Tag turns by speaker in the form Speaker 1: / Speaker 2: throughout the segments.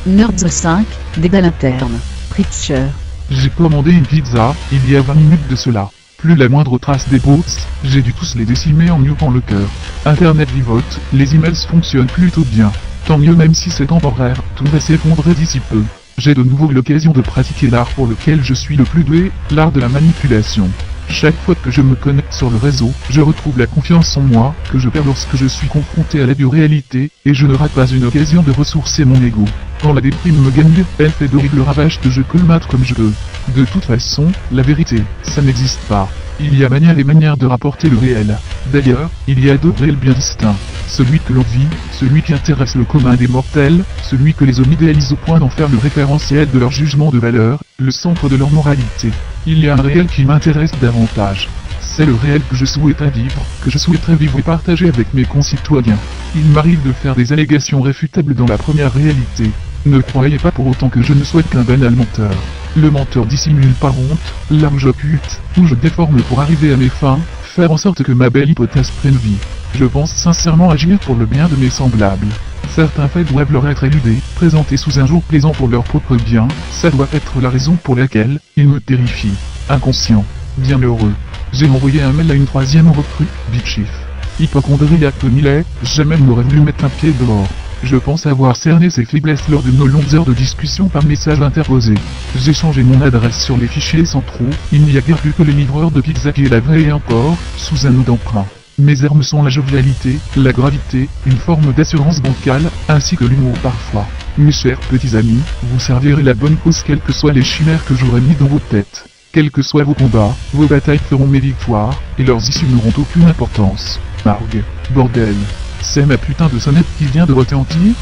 Speaker 1: Nerds 5, dédale interne. Preacher.
Speaker 2: J'ai commandé une pizza, il y a 20 minutes de cela. Plus la moindre trace des bots, j'ai dû tous les décimer en mutant le cœur. Internet vivote, les emails fonctionnent plutôt bien. Tant mieux même si c'est temporaire, tout va s'effondrer d'ici peu. J'ai de nouveau l'occasion de pratiquer l'art pour lequel je suis le plus doué, l'art de la manipulation. Chaque fois que je me connecte sur le réseau, je retrouve la confiance en moi, que je perds lorsque je suis confronté à la dure réalité, et je ne rate pas une occasion de ressourcer mon ego. Quand la déprime me gagne, elle fait d'horribles ravages que je colmate comme je peux. De toute façon, la vérité, ça n'existe pas. Il y a manière et manière de rapporter le réel. D'ailleurs, il y a deux réels bien distincts. Celui que l'on vit, celui qui intéresse le commun des mortels, celui que les hommes idéalisent au point d'en faire le référentiel de leur jugement de valeur, le centre de leur moralité. Il y a un réel qui m'intéresse davantage. C'est le réel que je souhaiterais vivre et partager avec mes concitoyens. Il m'arrive de faire des allégations réfutables dans la première réalité. Ne croyez pas pour autant que je ne sois qu'un banal menteur. Le menteur dissimule par honte, là où j'occulte, où je déforme pour arriver à mes fins, faire en sorte que ma belle hypothèse prenne vie. Je pense sincèrement agir pour le bien de mes semblables. Certains faits doivent leur être éludés, présentés sous un jour plaisant pour leur propre bien, ça doit être la raison pour laquelle ils me terrifient. Inconscient, bienheureux. J'ai envoyé un mail à une troisième recrue, Big Chief. Hypochondriaque comme il est, jamais n'aurait voulu mettre un pied dehors. Je pense avoir cerné ses faiblesses lors de nos longues heures de discussion par message interposé. J'ai changé mon adresse sur les fichiers centraux, il n'y a guère plus que le livreur de pizza qui est la vraie et encore, sous un nom d'emprunt. Mes armes sont la jovialité, la gravité, une forme d'assurance bancale, ainsi que l'humour parfois. Mes chers petits amis, vous servirez la bonne cause quelles que soient les chimères que j'aurai mis dans vos têtes. Quels que soient vos combats, vos batailles feront mes victoires, et leurs issues n'auront aucune importance. Margue, bordel. C'est ma putain de sonnette qui vient de retentir.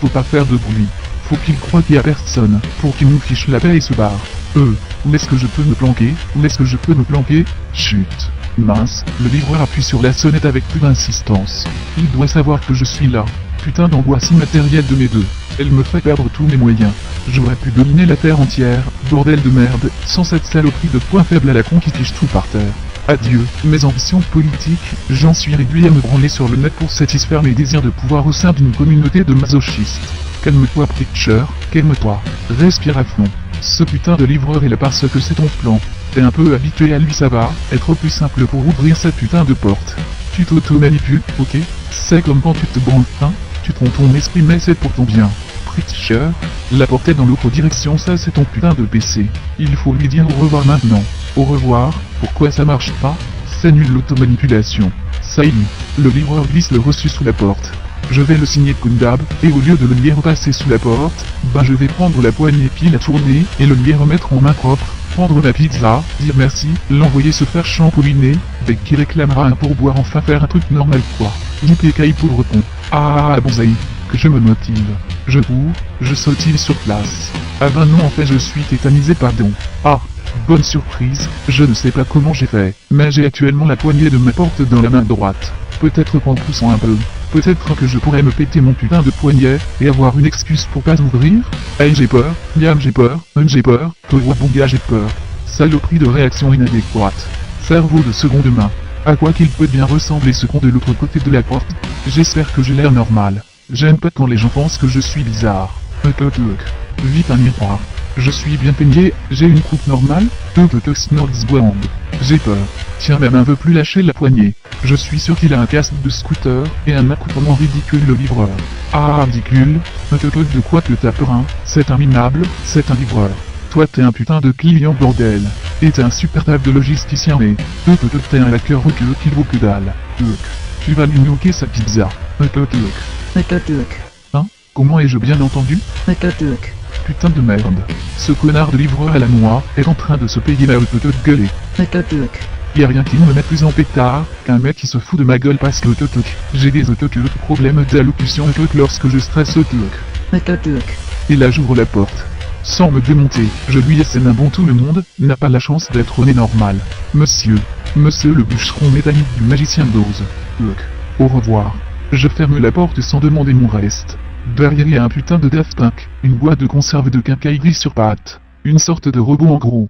Speaker 2: Faut pas faire de bruit. Faut qu'il croie qu'il y a personne, pour qu'il nous fiche la paix et se barre. Où est-ce que je peux me planquer? Où est-ce que je peux me planquer? Chut. Mince, le livreur appuie sur la sonnette avec plus d'insistance. Il doit savoir que je suis là. Putain d'angoisse immatérielle de mes deux. Elle me fait perdre tous mes moyens. J'aurais pu dominer la terre entière, bordel de merde, sans cette saloperie de point faible à la con qui fiche tout par terre. Adieu, mes ambitions politiques, j'en suis réduit à me branler sur le net pour satisfaire mes désirs de pouvoir au sein d'une communauté de masochistes. Calme-toi Preacher, calme-toi, respire à fond. Ce putain de livreur est là parce que c'est ton plan. T'es un peu habitué à lui, ça va être plus simple pour ouvrir cette putain de porte. Tu t'auto-manipules, ok? C'est comme quand tu te branles, hein? Tu trompes ton esprit mais c'est pour ton bien. Preacher, la porte est dans l'autre direction, ça c'est ton putain de PC. Il faut lui dire au revoir maintenant. Au revoir, pourquoi ça marche pas? C'est nul l'automanipulation. Ça y est, le livreur glisse le reçu sous la porte. Je vais le signer comme d'hab, et au lieu de le lui repasser sous la porte, je vais prendre la poignée puis la tourner, et le lui remettre en main propre, prendre ma pizza, dire merci, l'envoyer se faire champouliner, dès qu'il réclamera un pourboire, enfin faire un truc normal quoi. Yippee pauvre con. Ah bonsaï, que je me motive. Je cours, je sautille sur place. Ah ben non en fait je suis tétanisé pardon. Ah, bonne surprise, je ne sais pas comment j'ai fait, mais j'ai actuellement la poignée de ma porte dans la main droite. Peut-être qu'en poussant un peu, peut-être que je pourrais me péter mon putain de poignet, et avoir une excuse pour pas ouvrir. Hey j'ai peur, miam j'ai peur, j'ai peur, bonga j'ai peur. Saloperie de réaction inadéquate. Cerveau de seconde main. À quoi qu'il peut bien ressembler ce con de l'autre côté de la porte. J'espère que j'ai l'air normal. J'aime pas quand les gens pensent que je suis bizarre. Vite un miroir. Je suis bien peigné, j'ai une coupe normale. J'ai peur. Tiens, ma main veut plus lâcher la poignée. Je suis sûr qu'il a un casque de scooter et un accoutrement ridicule le livreur. Ah ridicule. De quoi que t'as peur hein? C'est un minable, c'est un livreur. Toi t'es un putain de client bordel. Et t'es un super taf de logisticien mais... T'es un hacker recul qui vaut que dalle. Tu vas lui niquer sa pizza. Hein? Comment ai-je bien entendu? Putain de merde. Ce connard de livreur à la noix est en train de se payer la gueuler. Y'a rien qui me met plus en pétard qu'un mec qui se fout de ma gueule parce que j'ai des problèmes d'allocution lorsque je stresse Et là j'ouvre la porte. Sans me démonter, je lui assène un bon tout le monde n'a pas la chance d'être né normal. Monsieur le bûcheron métallique du magicien d'Oz. Au revoir. Je ferme la porte sans demander mon reste. Derrière il y a un putain de Daft Punk, une boîte de conserve de quincaillerie sur pattes. Une sorte de robot en gros.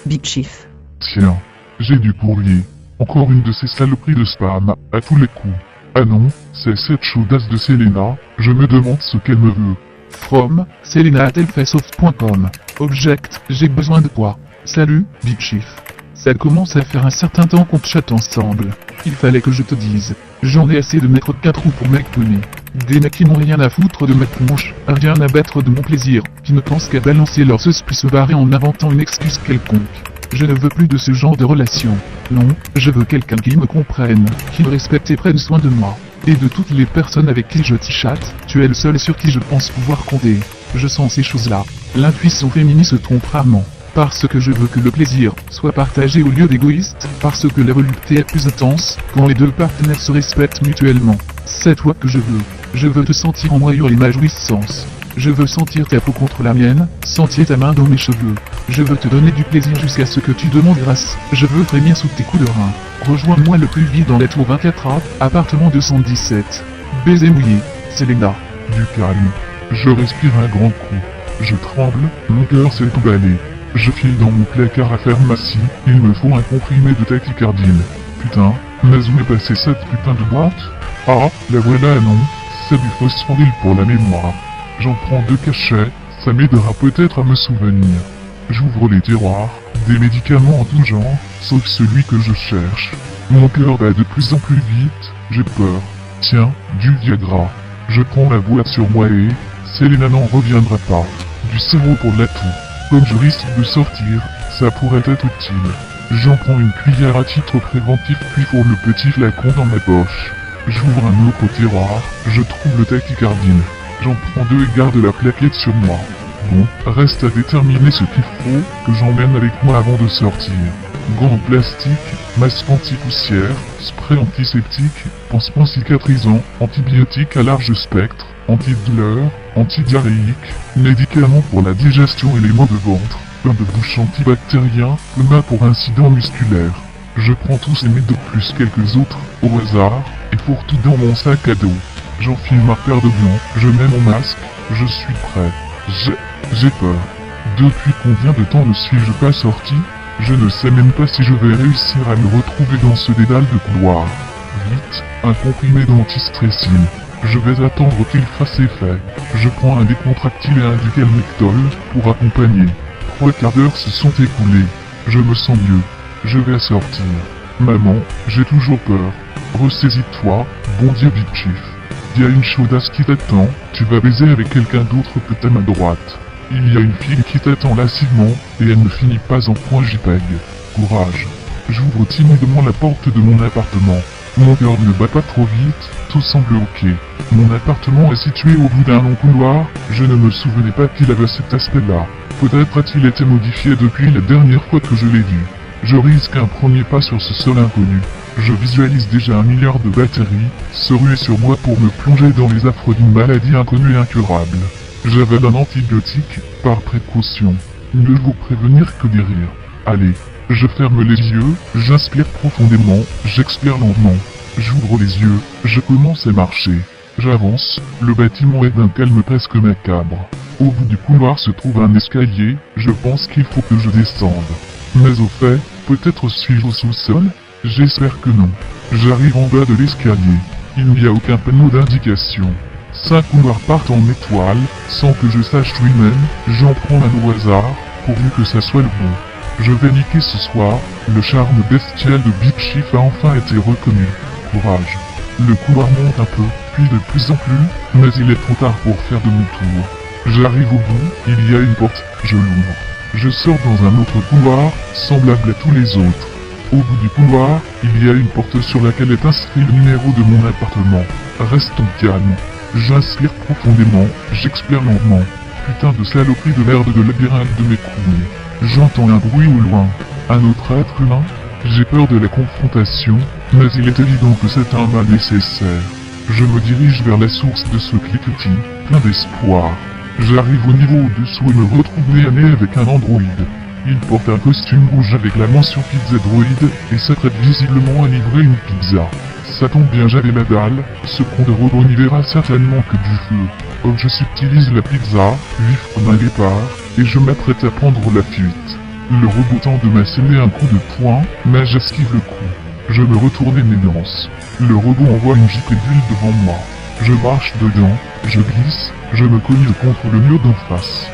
Speaker 1: Big Chief.
Speaker 3: Tiens, j'ai du courrier. Encore une de ces saloperies de spam, à tous les coups. Ah non, c'est cette chaudasse de Selena, je me demande ce qu'elle me veut.
Speaker 2: From, selena@elfasoft.com. Object, j'ai besoin de toi. Salut, Big Chief. Ça commence à faire un certain temps qu'on chatte ensemble. Il fallait que je te dise. J'en ai assez de mettre 4 roues pour mec poney. Des mecs qui n'ont rien à foutre de ma tronche, rien à battre de mon plaisir, qui ne pensent qu'à balancer leur sauce puis se barrer en inventant une excuse quelconque. Je ne veux plus de ce genre de relation. Non, je veux quelqu'un qui me comprenne, qui me respecte et prenne soin de moi. Et de toutes les personnes avec qui je chatte, tu es le seul sur qui je pense pouvoir compter. Je sens ces choses-là. L'intuition féminine se trompe rarement. Parce que je veux que le plaisir soit partagé au lieu d'égoïste, parce que la volupté est plus intense quand les deux partenaires se respectent mutuellement. C'est toi que je veux. Je veux te sentir en moi et ma jouissance. Je veux sentir ta peau contre la mienne, sentir ta main dans mes cheveux. Je veux te donner du plaisir jusqu'à ce que tu demandes grâce. Je veux frémir sous tes coups de rein. Rejoins-moi le plus vite dans la tour 24A, appartement 217. Baiser mouillé, Selena.
Speaker 3: Du calme. Je respire un grand coup. Je tremble, mon cœur s'est emballé. Je file dans mon placard à pharmacie, il me faut un comprimé de tachycardine. Putain, mais où est passée cette putain de boîte? Ah, la voilà non, c'est du phosphoryl pour la mémoire. J'en prends 2 cachets, ça m'aidera peut-être à me souvenir. J'ouvre les tiroirs, des médicaments en tout genre, sauf celui que je cherche. Mon cœur bat de plus en plus vite, j'ai peur. Tiens, du Viagra. Je prends la boîte sur moi et... Selena n'en reviendra pas. Du sirop pour la toux. Comme je risque de sortir, ça pourrait être utile. J'en prends une cuillère à titre préventif puis pour le petit flacon dans ma poche. J'ouvre un autre tiroir, je trouve le tachycardine. J'en prends 2 et garde la plaquette sur moi. Bon, reste à déterminer ce qu'il faut que j'emmène avec moi avant de sortir. Gants en plastique, masque anti-poussière, spray antiseptique, pansement cicatrisant, antibiotique à large spectre, antidouleur, antidiarrhéique, médicaments pour la digestion et les maux de ventre, bain de bouche antibactérien, le main pour incident musculaire. Je prends tous ces médocs plus quelques autres, au hasard, et pour tout dans mon sac à dos. J'enfile ma paire de gants, je mets mon masque, je suis prêt. J'ai peur. Depuis combien de temps ne suis-je pas sorti? Je ne sais même pas si je vais réussir à me retrouver dans ce dédale de couloir. Vite, un comprimé d'antistressine. Je vais attendre qu'il fasse effet. Je prends un décontractile et un Ducalmectol pour accompagner. 3 quarts d'heure se sont écoulés. Je me sens mieux. Je vais sortir. Maman, j'ai toujours peur. Ressaisis-toi, bon Dieu Big Chief. Il y a une chaudasse qui t'attend, tu vas baiser avec quelqu'un d'autre que ta main droite. Il y a une fille qui t'attend lascivement, et elle ne finit pas en point JPEG. Courage. J'ouvre timidement la porte de mon appartement. Mon cœur ne bat pas trop vite, tout semble ok. Mon appartement est situé au bout d'un long couloir, je ne me souvenais pas qu'il avait cet aspect-là. Peut-être a-t-il été modifié depuis la dernière fois que je l'ai vu. Je risque un premier pas sur ce sol inconnu. Je visualise déjà 1 milliard de batteries, se ruer sur moi pour me plonger dans les affres d'une maladie inconnue et incurable. J'avale un antibiotique, par précaution. Mieux vaut prévenir que guérir. Allez, je ferme les yeux, j'inspire profondément, j'expire lentement. J'ouvre les yeux, je commence à marcher. J'avance, le bâtiment est d'un calme presque macabre. Au bout du couloir se trouve un escalier, je pense qu'il faut que je descende. Mais au fait, peut-être suis-je au sous-sol? J'espère que non. J'arrive en bas de l'escalier. Il n'y a aucun panneau d'indication. 5 couloirs partent en étoile, sans que je sache lui-même, j'en prends un au hasard, pourvu que ça soit le bon. Je vais niquer ce soir, le charme bestial de Big Chief a enfin été reconnu. Courage. Le couloir monte un peu, puis de plus en plus, mais il est trop tard pour faire demi-tour. J'arrive au bout, il y a une porte, je l'ouvre. Je sors dans un autre couloir, semblable à tous les autres. Au bout du couloir, il y a une porte sur laquelle est inscrit le numéro de mon appartement. Restons calmes. J'inspire profondément, j'expire lentement. Putain de saloperie de merde de labyrinthe de mes couilles. J'entends un bruit au loin. Un autre être humain? J'ai peur de la confrontation, mais il est évident que c'est un mal nécessaire. Je me dirige vers la source de ce cliquetis, plein d'espoir. J'arrive au niveau au-dessous et me retrouve nez à nez avec un androïde. Il porte un costume rouge avec la mention pizza droïde et s'apprête visiblement à livrer une pizza. Ça tombe bien, j'avais la dalle, ce con de robot n'y verra certainement que du feu. Donc je subtilise la pizza, vif comme un guépard, et je m'apprête à prendre la fuite. Le robot tente de m'assommer un coup de poing, mais j'esquive le coup. Je me retourne et m'élance. Le robot envoie une giclée d'huile devant moi. Je marche dedans, je glisse, Je me cogne contre le mur d'en face.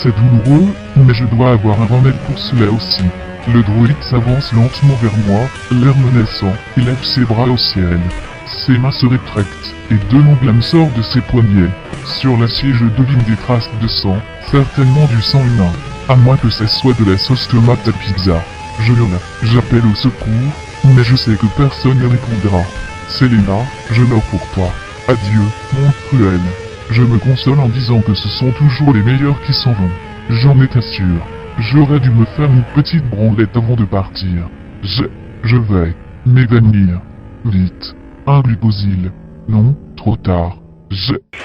Speaker 3: C'est douloureux, mais je dois avoir un remède pour cela aussi. Le druide s'avance lentement vers moi, l'air menaçant, il lève ses bras au ciel. Ses mains se rétractent, et deux longues lames sortent de ses poignets. Sur l'acier je devine des traces de sang, certainement du sang humain. À moins que ce soit de la sauce tomate à pizza. Je hurle, j'appelle au secours, mais je sais que personne ne répondra. Selena, je meurs pour toi. Adieu, monde cruel. Je me console en disant que ce sont toujours les meilleurs qui s'en vont. J'en étais sûr. J'aurais dû me faire une petite branlette avant de partir. Je vais m'évanouir. Vite. Un glucosyl. Non, trop tard.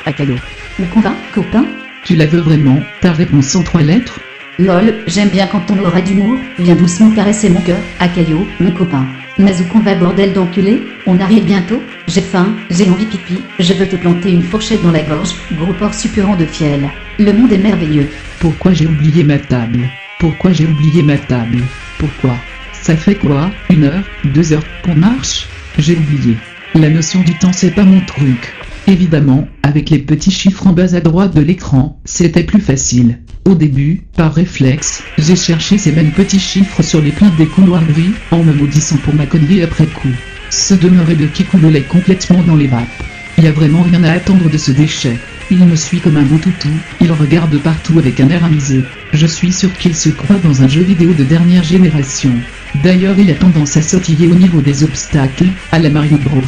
Speaker 1: Akayo.
Speaker 4: Me convainc, copain?
Speaker 1: Tu la veux vraiment, ta réponse en 3 lettres?
Speaker 4: Lol, j'aime bien quand on aura d'humour, viens doucement caresser mon cœur, Akayo, mon copain. Mais où qu'on va bordel d'enculé? On arrive bientôt? J'ai faim, j'ai envie pipi, je veux te planter une fourchette dans la gorge, gros porc suppurant de fiel. Le monde est merveilleux.
Speaker 1: Pourquoi j'ai oublié ma table? Pourquoi j'ai oublié ma table? Pourquoi? Ça fait quoi? 1 heure? 2 heures qu'on marche? J'ai oublié. La notion du temps c'est pas mon truc. Évidemment, avec les petits chiffres en bas à droite de l'écran, c'était plus facile. Au début, par réflexe, j'ai cherché ces mêmes petits chiffres sur les plaintes des couloirs gris, en me maudissant pour ma connerie après coup. Ce demeuré de qui coulait complètement dans les vapes. Y a vraiment rien à attendre de ce déchet. Il me suit comme un beau toutou, il regarde partout avec un air amusé. Je suis sûr qu'il se croit dans un jeu vidéo de dernière génération. D'ailleurs il a tendance à sautiller au niveau des obstacles, à la Mario Bros.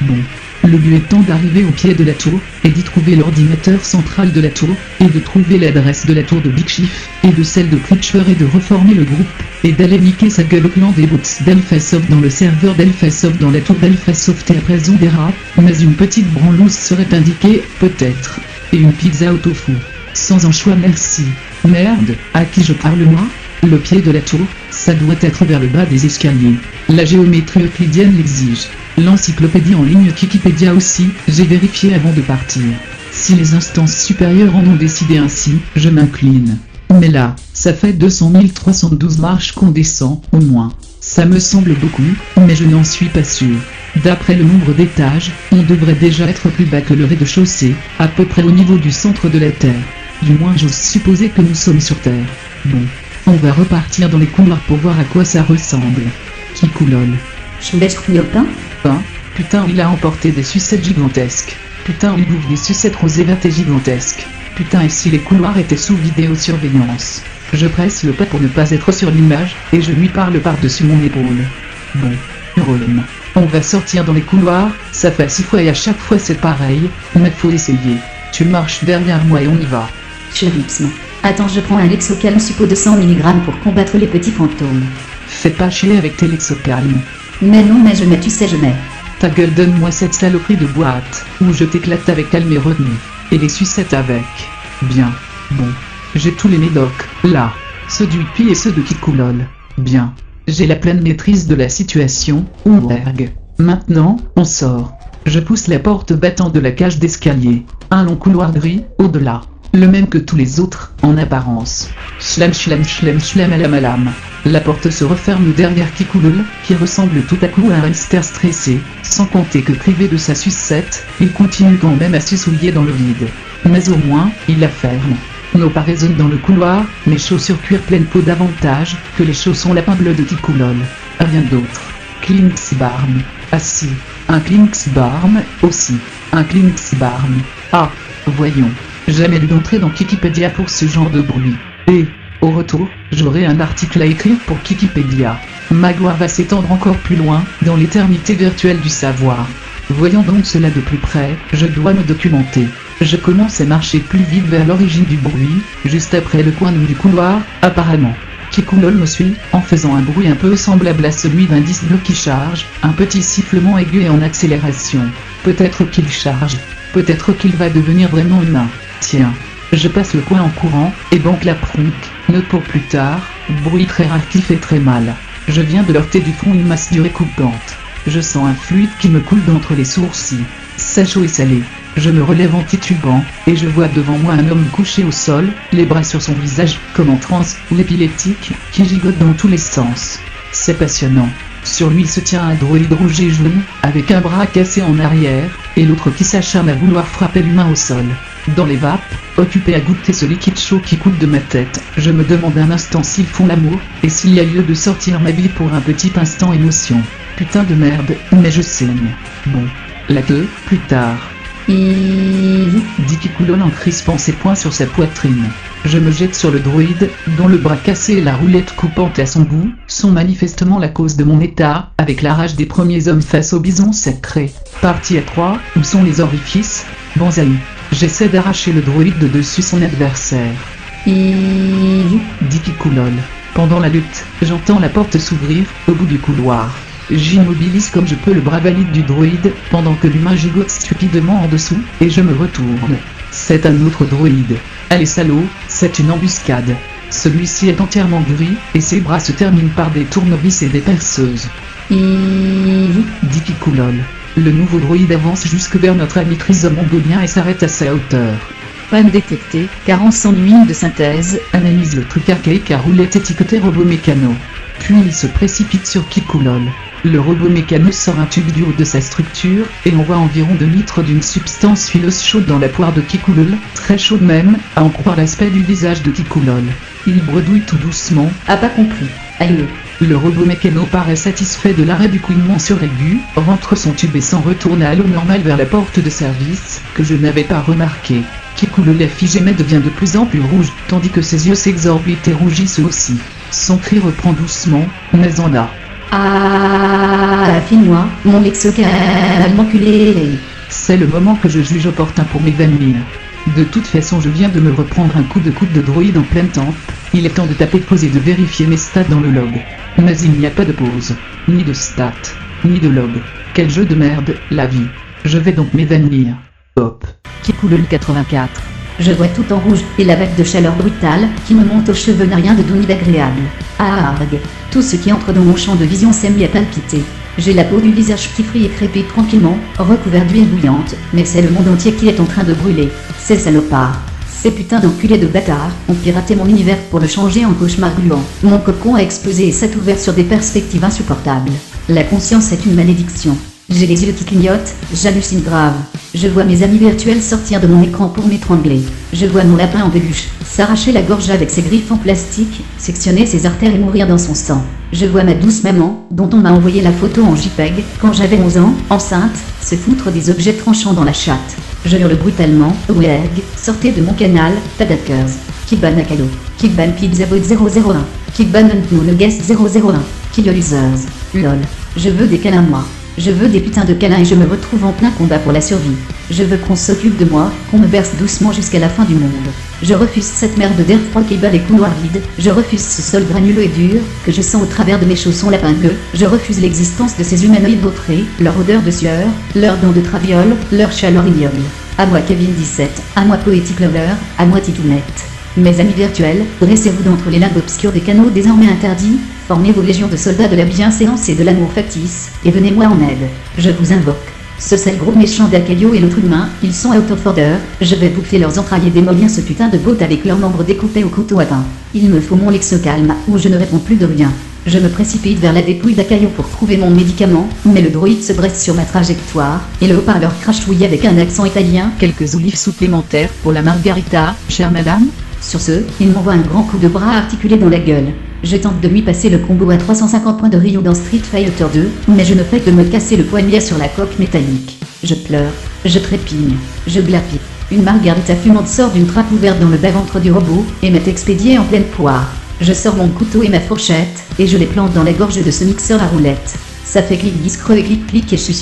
Speaker 1: Bon. Le but étant d'arriver au pied de la tour, et d'y trouver l'ordinateur central de la tour, et de trouver l'adresse de la tour de Big Chief, et de celle de Creature et de reformer le groupe, et d'aller niquer sa gueule au clan des bots d'AlphaSoft dans le serveur d'AlphaSoft dans la tour d'AlphaSoft et après on verra, mais une petite branlousse serait indiquée, peut-être. Et une pizza au tofu. Sans un choix merci. Merde, à qui je parle moi? Le pied de la tour, ça doit être vers le bas des escaliers. La géométrie euclidienne l'exige. L'encyclopédie en ligne Wikipédia aussi, j'ai vérifié avant de partir. Si les instances supérieures en ont décidé ainsi, je m'incline. Mais là, ça fait 200 312 marches qu'on descend, au moins. Ça me semble beaucoup, mais je n'en suis pas sûr. D'après le nombre d'étages, on devrait déjà être plus bas que le rez-de-chaussée, à peu près au niveau du centre de la Terre. Du moins j'ose supposer que nous sommes sur Terre. Bon, on va repartir dans les couloirs pour voir à quoi ça ressemble. Qui coulole.
Speaker 4: Chouette-chouette-pain?
Speaker 1: Hein? Putain il a emporté des sucettes gigantesques. Putain il bouffe des sucettes rosées vertes et gigantesques. Putain et si les couloirs étaient sous vidéosurveillance? Je presse le pas pour ne pas être sur l'image, et je lui parle par-dessus mon épaule. Bon, hurlement. On va sortir dans les couloirs, ça fait 6 fois et à chaque fois c'est pareil, mais faut essayer. Tu marches derrière moi et on y va.
Speaker 4: Chéripsme. Attends, je prends un Lexocalm suppo de 100 mg pour combattre les petits fantômes.
Speaker 1: Fais pas chier avec tes Lexocalm.
Speaker 4: Mais non, mais je mets, tu sais, je mets.
Speaker 1: Ta gueule, donne-moi cette saloperie de boîte, ou je t'éclate avec calme et retenue. Et les sucettes avec. Bien. Bon. J'ai tous les médocs, là. Ceux du Pi et ceux de Kikoulol. Bien. J'ai la pleine maîtrise de la situation, Ouerg. Maintenant, on sort. Je pousse la porte battante de la cage d'escalier. Un long couloir gris, au-delà. Le même que tous les autres, en apparence. Schlam schlam schlam schlam alam alam. La porte se referme derrière Kikoulol, qui ressemble tout à coup à un hamster stressé, sans compter que privé de sa sucette, il continue quand même à s'essouiller dans le vide. Mais au moins, il la ferme. Nos pas résonnent dans le couloir, mes chaussures cuir pleine peau davantage que les chaussons lapin bleu de Kikoulol. Rien d'autre. Klingsbarm. Ah si. Un Klingsbarm, aussi. Un Klingsbarm. Ah, voyons. Jamais lu d'entrée dans Wikipédia pour ce genre de bruit. Et, au retour, j'aurai un article à écrire pour Wikipédia. Ma gloire va s'étendre encore plus loin, dans l'éternité virtuelle du savoir. Voyant donc cela de plus près, je dois me documenter. Je commence à marcher plus vite vers l'origine du bruit, juste après le coin du couloir, apparemment. Kikoulol me suit, en faisant un bruit un peu semblable à celui d'un disque qui charge, un petit sifflement aigu et en accélération. Peut-être qu'il charge, peut-être qu'il va devenir vraiment humain. Tiens, je passe le coin en courant, et banque la pronque, note pour plus tard, bruit très rare qui fait très mal. Je viens de heurter du front une masse dure et coupante. Je sens un fluide qui me coule d'entre les sourcils. C'est chaud et salé. Je me relève en titubant, et je vois devant moi un homme couché au sol, les bras sur son visage, comme en transe, ou épileptique, qui gigote dans tous les sens. C'est passionnant. Sur lui se tient un droïde rouge et jaune, avec un bras cassé en arrière, et l'autre qui s'acharne à vouloir frapper l'humain au sol. Dans les vapes, occupé à goûter ce liquide chaud qui coule de ma tête, je me demande un instant s'ils font l'amour, et s'il y a lieu de sortir ma vie pour un petit instant émotion. Putain de merde, mais je saigne. Bon. La queue, plus tard. Dit Kikoulol en crispant ses poings sur sa poitrine. Je me jette sur le droïde, dont le bras cassé et la roulette coupante à son bout sont manifestement la cause de mon état, avec la rage des premiers hommes face au bison sacré. Partie à 3, où sont les orifices? Banzai. J'essaie d'arracher le droïde de dessus son adversaire. Dit Kikoulol. Pendant la lutte, j'entends la porte s'ouvrir, au bout du couloir. J'immobilise comme je peux le bras valide du droïde, pendant que l'humain gigote stupidement en dessous, et je me retourne. C'est un autre droïde. Allez salaud, c'est une embuscade. Celui-ci est entièrement gris, et ses bras se terminent par des tournevis et des perceuses. Dit Kikoulol. Le nouveau droïde avance jusque vers notre ami Trisome mongolien et s'arrête à sa hauteur. Panne détectée, carence en huile de synthèse, analyse le truc archaïque à roulette étiqueté robot mécano. Puis il se précipite sur Kikoulol. Le robot mécano sort un tube du haut de sa structure, et on voit environ 2 litres d'une substance huileuse chaude dans la poire de Kikoulol, très chaude même, à en croire l'aspect du visage de Kikoulol. Il bredouille tout doucement.
Speaker 4: A pas compris. Aïe.
Speaker 1: Le robot mécano paraît satisfait de l'arrêt du couinement suraigu, rentre son tube et s'en retourne à l'eau normale vers la porte de service, que je n'avais pas remarqué. Kikoulol est figé mais devient de plus en plus rouge, tandis que ses yeux s'exorbitent et rougissent aussi. Son cri reprend doucement, mais en là.
Speaker 4: Ah, file-moi, mon exocalme enculé.
Speaker 1: C'est le moment que je juge opportun pour m'évanouir. De toute façon je viens de me reprendre un coup de droïde en pleine tempe, il est temps de taper pause et de vérifier mes stats dans le log. Mais il n'y a pas de pause, ni de stats, ni de log. Quel jeu de merde, la vie. Je vais donc m'évanouir. Hop.
Speaker 4: Kikoulol 84. Je vois tout en rouge, et la vague de chaleur brutale qui me monte aux cheveux n'a rien de doux ni d'agréable. Arg. Tout ce qui entre dans mon champ de vision s'est mis à palpiter. J'ai la peau du visage qui frit et crépite tranquillement, recouvert d'huile bouillante, mais c'est le monde entier qui est en train de brûler. Ces salopards. Ces putains d'enculés de bâtards ont piraté mon univers pour le changer en cauchemar gluant. Mon cocon a explosé et s'est ouvert sur des perspectives insupportables. La conscience est une malédiction. J'ai les yeux qui clignotent, j'hallucine grave. Je vois mes amis virtuels sortir de mon écran pour m'étrangler. Je vois mon lapin en peluche s'arracher la gorge avec ses griffes en plastique, sectionner ses artères et mourir dans son sang. Je vois ma douce maman, dont on m'a envoyé la photo en JPEG, quand j'avais 11 ans, enceinte, se foutre des objets tranchants dans la chatte. Je hurle brutalement, WEG, sortez de mon canal, Tadakers. Kikban Akayo. Kikban Pizzabot 001. Kikban Unknown le Guest 001. Kill your users. LOL. Je veux des câlins moi. Je veux des putains de câlins et je me retrouve en plein combat pour la survie. Je veux qu'on s'occupe de moi, qu'on me berce doucement jusqu'à la fin du monde. Je refuse cette merde d'air froid qui bat les couloirs vides. Je refuse ce sol granuleux et dur, que je sens au travers de mes chaussons lapin-queue. Je refuse l'existence de ces humanoïdes vautrés, leur odeur de sueur, leurs dents de traviole, leur chaleur ignoble. À moi Kevin 17, à moi Poetic Lover, à moi Titounette. Mes amis virtuels, dressez-vous d'entre les lames obscures des canaux désormais interdits, formez vos légions de soldats de la bienséance et de l'amour factice, et venez-moi en aide. Je vous invoque. Ce sale gros méchant d'Akayo et l'autre humain, ils sont out of order, je vais bouffer leurs entrailles et démolir ce putain de bot avec leurs membres découpés au couteau à pain. Il me faut mon lexocalme, ou je ne réponds plus de rien. Je me précipite vers la dépouille d'Akayo pour trouver mon médicament, mais le droïde se dresse sur ma trajectoire, et le haut-parleur crachouille avec un accent italien. Quelques olives supplémentaires pour la margarita, chère madame. Sur ce, il m'envoie un grand coup de bras articulé dans la gueule. Je tente de lui passer le combo à 350 points de Ryu dans Street Fighter 2, mais je ne fais que me casser le poignet sur la coque métallique. Je pleure, je trépigne, je glapis. Une margarita fumante sort d'une trappe ouverte dans le bas-ventre du robot, et m'est expédiée en pleine poire. Je sors mon couteau et ma fourchette, et je les plante dans la gorge de ce mixeur à roulettes. Ça fait clic discreux et clic et su.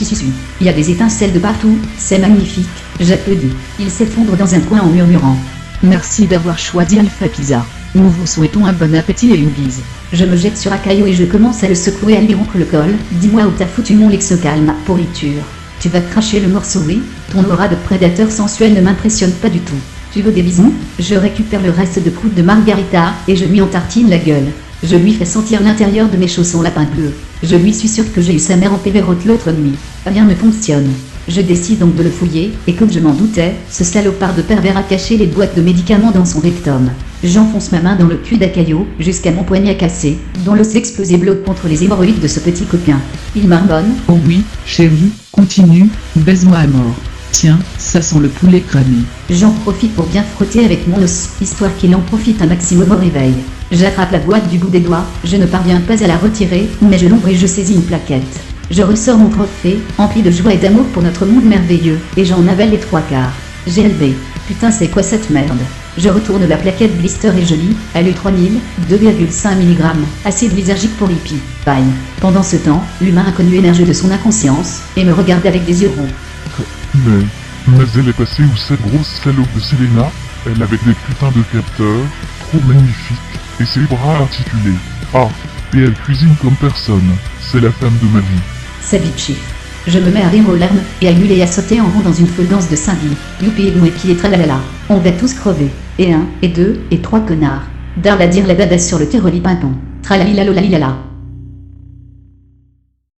Speaker 4: Il y a des étincelles de partout, c'est magnifique, j'applaudis. Il s'effondre dans un coin en murmurant. Merci d'avoir choisi Alpha Pizza. Nous vous souhaitons un bon appétit et une bise. Je me jette sur Akayo et je commence à le secouer à lui rompre le col. Dis-moi où t'as foutu mon lexocalme, pourriture. Tu vas cracher le morceau, oui? Ton aura de prédateur sensuel ne m'impressionne pas du tout. Tu veux des bisous? Je récupère le reste de croûte de margarita, et je lui entartine la gueule. Je lui fais sentir l'intérieur de mes chaussons lapin bleu. Je lui suis sûr que j'ai eu sa mère en pévérote l'autre nuit. Rien ne fonctionne. Je décide donc de le fouiller, et comme je m'en doutais, ce salopard de pervers a caché les boîtes de médicaments dans son rectum. J'enfonce ma main dans le cul d'Akayo, jusqu'à mon poignet cassé, dont l'os explosé bloque contre les hémorroïdes de ce petit coquin. Il marmonne.
Speaker 1: Oh oui, chérie, continue, baise-moi à mort. Tiens, ça sent le poulet cramé.
Speaker 4: J'en profite pour bien frotter avec mon os, histoire qu'il en profite un maximum au réveil. J'attrape la boîte du bout des doigts, je ne parviens pas à la retirer, mais je l'ouvre et je saisis une plaquette. Je ressors mon trophée, empli de joie et d'amour pour notre monde merveilleux, et j'en avale les 3/4. J'ai élevé. Putain, c'est quoi cette merde? Je retourne la plaquette blister et je lis, ALU 3000, 2,5 mg, acide lysergique pour hippie. Paille. Pendant ce temps, l'humain inconnu émerge de son inconscience, et me regarde avec des yeux ronds.
Speaker 3: Mais elle est passée où cette grosse salope de Selena? Elle avait des putains de capteurs, trop magnifiques, et ses bras articulés. Ah, et elle cuisine comme personne, c'est la femme de ma vie.
Speaker 4: C'est Bitchif. Je me mets à rire aux larmes, et à hurler et à sauter en rond dans une folle danse de Cindy. Youpi et Gouépi et tralala. On va tous crever. Et 1, et 2, et 3 connards. Darla dire la badass sur le terroli pimpon. Tralali la lola.